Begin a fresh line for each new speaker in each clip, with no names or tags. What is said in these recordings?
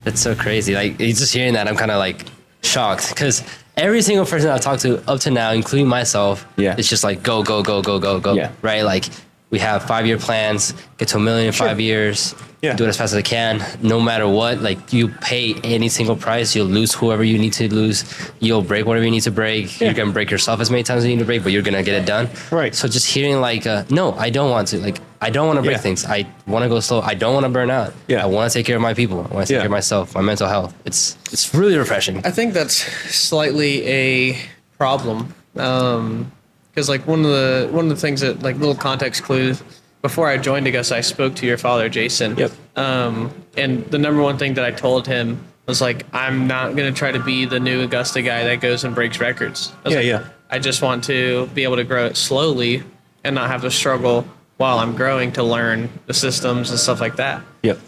That's so crazy. Like, just hearing that, I'm kind of like shocked because every single person I've talked to up to now, including myself, it's just like go, go, go, go, go, go.
Yeah.
Right? Like, we have 5-year plans, get to $1 million in 5 years, do it as fast as I can, no matter what. Like, you pay any single price, you'll lose whoever you need to lose, you'll break whatever you need to break. You're gonna break yourself as many times as you need to break, but you're gonna get it done.
Right.
So just hearing like, no, I don't want to. Like, I don't want to break things. I want to go slow. I don't want to burn out. I want to take care of my people. I want to take care of myself, my mental health. It's really refreshing.
I think that's slightly a problem. Because like one of the things that, like, little context clues, before I joined Augusta, I spoke to your father, Jason. And the number one thing that I told him was like, I'm not gonna try to be the new Augusta guy that goes and breaks records. I just want to be able to grow it slowly and not have to struggle while I'm growing to learn the systems and stuff like that.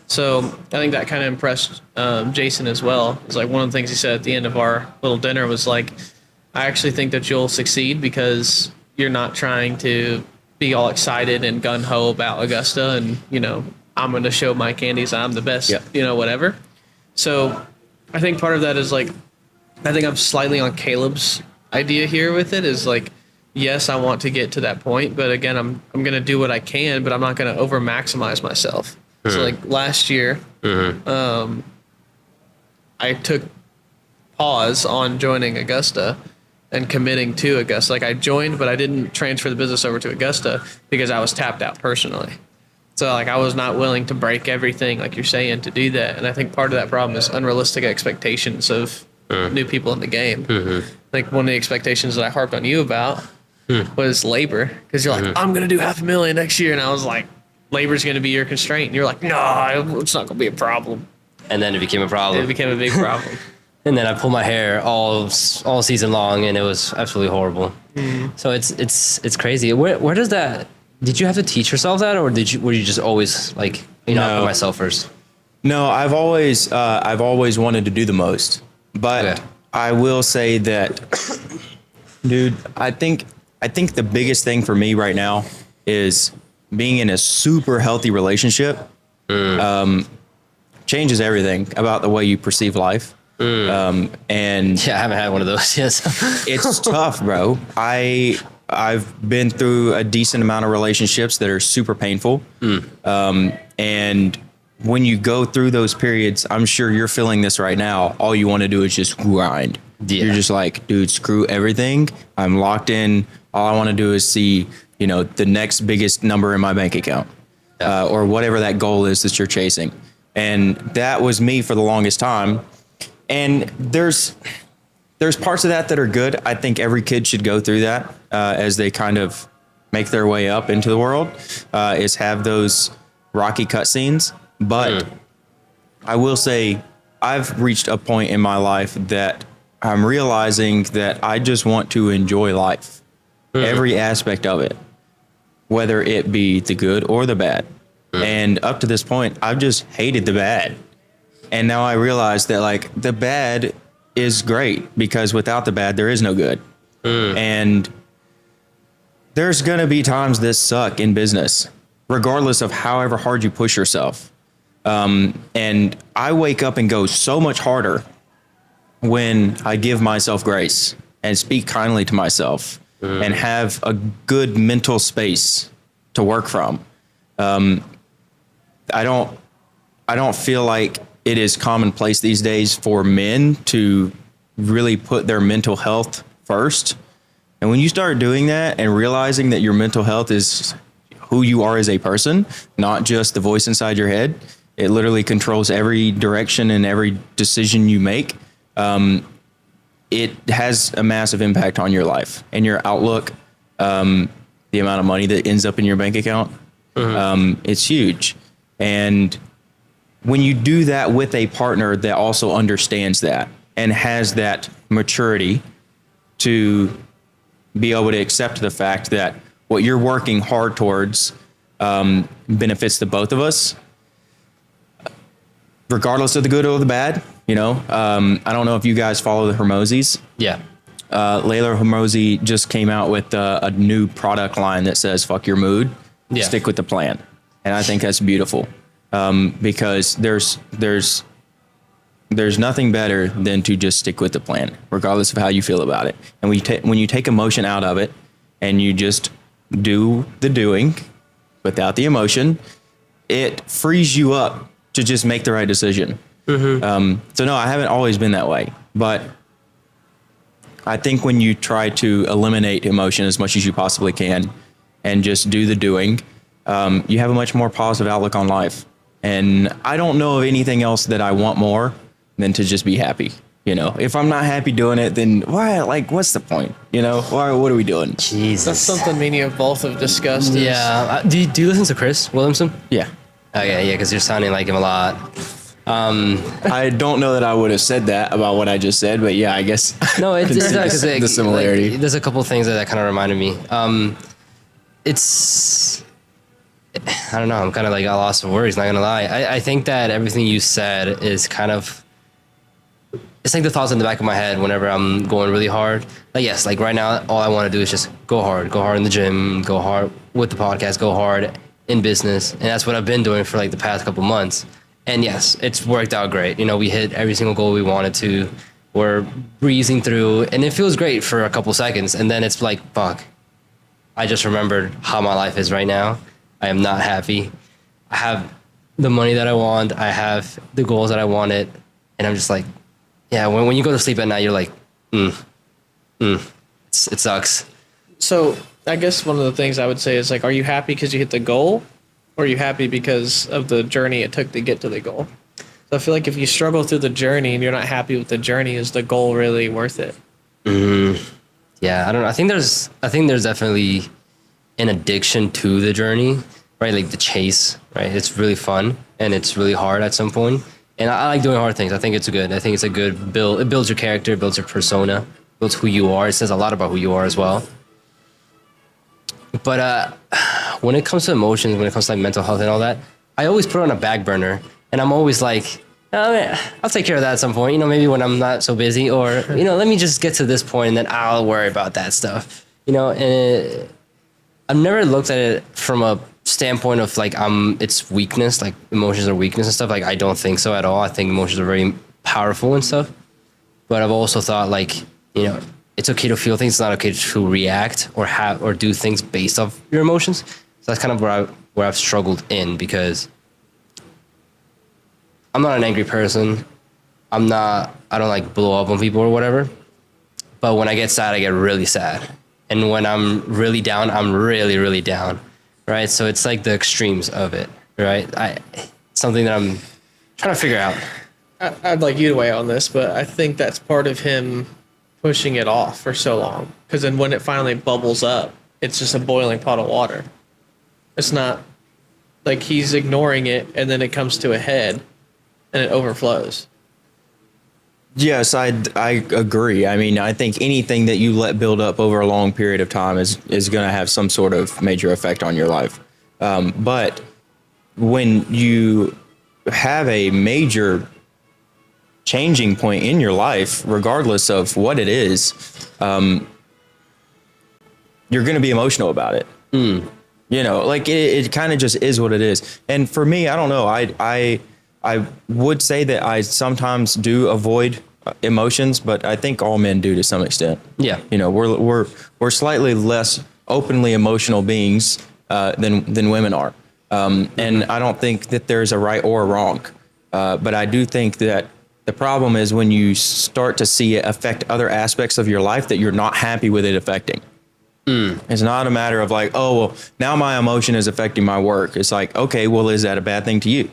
So I think that kind of impressed Jason as well. It's like one of the things he said at the end of our little dinner was like, I actually think that you'll succeed because you're not trying to be all excited and gung-ho about Augusta and, you know, I'm going to show my candies I'm the best, you know, whatever. So I think part of that is like, I think I'm slightly on Caleb's idea here with it is like, yes, I want to get to that point, but again, I'm going to do what I can, but I'm not going to over maximize myself. So like last year, I took pause on joining Augusta and committing to Augusta. Like, I joined, but I didn't transfer the business over to Augusta because I was tapped out personally. So like, I was not willing to break everything, like you're saying, to do that. And I think part of that problem is unrealistic expectations of new people in the game. Like, one of the expectations that I harped on you about was labor, because you're like, I'm going to do $500,000 next year. And I was like, labor's going to be your constraint. And you're like, no, it's not going to be a problem.
And then it became a problem.
It became a big problem.
And then I pulled my hair all season long, and it was absolutely horrible. So it's crazy. Where does that? Did you have to teach yourself that, or were you just always like, you know, I put myself first?
No, I've always wanted to do the most, but I will say that, dude, I think the biggest thing for me right now is being in a super healthy relationship. Changes everything about the way you perceive life. And
I haven't had one of those yet.
It's tough, bro. I've been through a decent amount of relationships that are super painful. And when you go through those periods, I'm sure you're feeling this right now. All you want to do is just grind. You're just like, dude, screw everything. I'm locked in. All I want to do is see, you know, the next biggest number in my bank account, or whatever that goal is that you're chasing. And that was me for the longest time. And there's parts of that are good. I think every kid should go through that as they kind of make their way up into the world, is have those rocky cutscenes. But I will say I've reached a point in my life that I'm realizing that I just want to enjoy life, every aspect of it, whether it be the good or the bad. And up to this point, I've just hated the bad. And now I realize that, like, the bad is great, because without the bad, there is no good. And there's going to be times that suck in business, regardless of however hard you push yourself. And I wake up and go so much harder when I give myself grace and speak kindly to myself and have a good mental space to work from. I don't feel like it is commonplace these days for men to really put their mental health first. And when you start doing that and realizing that your mental health is who you are as a person, not just the voice inside your head, it literally controls every direction and every decision you make. It has a massive impact on your life and your outlook, the amount of money that ends up in your bank account. It's huge. And when you do that with a partner that also understands that and has that maturity to be able to accept the fact that what you're working hard towards benefits the both of us, regardless of the good or the bad, you know. I don't know if you guys follow the Hermosis. Layla Hermosi just came out with a new product line that says, fuck your mood, stick with the plan. And I think that's beautiful. Because there's there's nothing better than to just stick with the plan, regardless of how you feel about it. And when you take emotion out of it and you just do the doing without the emotion, it frees you up to just make the right decision. So no, I haven't always been that way, but I think when you try to eliminate emotion as much as you possibly can and just do the doing, you have a much more positive outlook on life. And I don't know of anything else that I want more than to just be happy. You know, if I'm not happy doing it, then why? Like, what's the point? You know, what are we doing?
Jesus.
That's something me and you both have discussed.
Yeah. Do you listen to Chris Williamson?
Yeah.
Okay, yeah, because you're sounding like him a lot.
I don't know that I would have said that about what I just said, but yeah, I guess.
No, it's not because
the similarity.
Like, there's a couple of things that kind of reminded me. It's, I don't know. I'm kind of like at a loss for words. Not gonna lie. I think that everything you said is kind of. It's like the thoughts in the back of my head whenever I'm going really hard. Like, yes, like right now, all I want to do is just go hard in the gym, go hard with the podcast, go hard in business. And that's what I've been doing for like the past couple months. And yes, it's worked out great. You know, we hit every single goal we wanted to. We're breezing through and it feels great for a couple seconds. And then it's like, fuck, I just remembered how my life is right now. I am not happy. I have the money that I want. I have the goals that I wanted. And I'm just like, yeah, when you go to sleep at night, you're like, it sucks.
So I guess one of the things I would say is like, are you happy because you hit the goal? Or are you happy because of the journey it took to get to the goal? So I feel like if you struggle through the journey and you're not happy with the journey, is the goal really worth it?
Yeah, I don't know. I think there's definitely an addiction to the journey, right? Like the chase, right? It's really fun and it's really hard at some point. And I like doing hard things. I think it's good. I think it's a good build. It builds your character, builds your persona, builds who you are. It says a lot about who you are as well. But when it comes to emotions, when it comes to like mental health and all that, I always put it on a back burner. And I'm always like, oh, man, I'll take care of that at some point. You know, maybe when I'm not so busy, or you know, let me just get to this point and then I'll worry about that stuff. You know, and I've never looked at it from a standpoint of like it's weakness, like emotions are weakness and stuff. Like I don't think so at all. I think emotions are very powerful and stuff. But I've also thought like, you know, it's okay to feel things. It's not okay to react or do things based off your emotions. So that's kind of where I've struggled in, because I'm not an angry person. I don't like blow up on people or whatever. But when I get sad, I get really sad. And when I'm really down, I'm really, really down. Right. So it's like the extremes of it. Right. Something that I'm trying to figure out.
I'd like you to weigh on this, but I think that's part of him pushing it off for so long. Because then when it finally bubbles up, it's just a boiling pot of water. It's not like he's ignoring it and then it comes to a head and it overflows.
Yes, I agree. I mean, I think anything that you let build up over a long period of time is going to have some sort of major effect on your life. But when you have a major changing point in your life, regardless of what it is, you're going to be emotional about it. You know, like it kind of just is what it is. And for me, I don't know. I would say that I sometimes do avoid emotions, but I think all men do to some extent.
Yeah.
You know, we're slightly less openly emotional beings than women are. And I don't think that there's a right or a wrong. But I do think that the problem is when you start to see it affect other aspects of your life that you're not happy with it affecting. It's not a matter of like, oh, well, now my emotion is affecting my work. It's like, okay, well, is that a bad thing to you?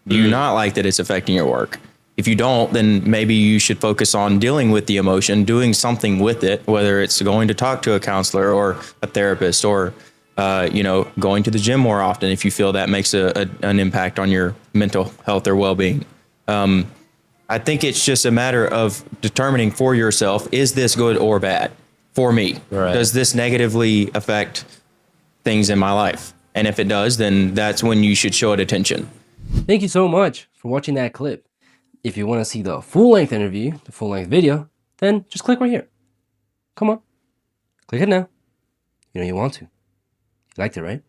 Do you not like that it's affecting your work? If you don't, then maybe you should focus on dealing with the emotion, doing something with it, whether it's going to talk to a counselor or a therapist, or, you know, going to the gym more often if you feel that makes an impact on your mental health or well-being. I think it's just a matter of determining for yourself, is this good or bad for me?
Right.
Does this negatively affect things in my life? And if it does, then that's when you should show it attention.
Thank you so much for watching that clip. If you want to see the full-length interview, the full-length video, then just click right here. Come on. Click it now. You know you want to. You liked it, right?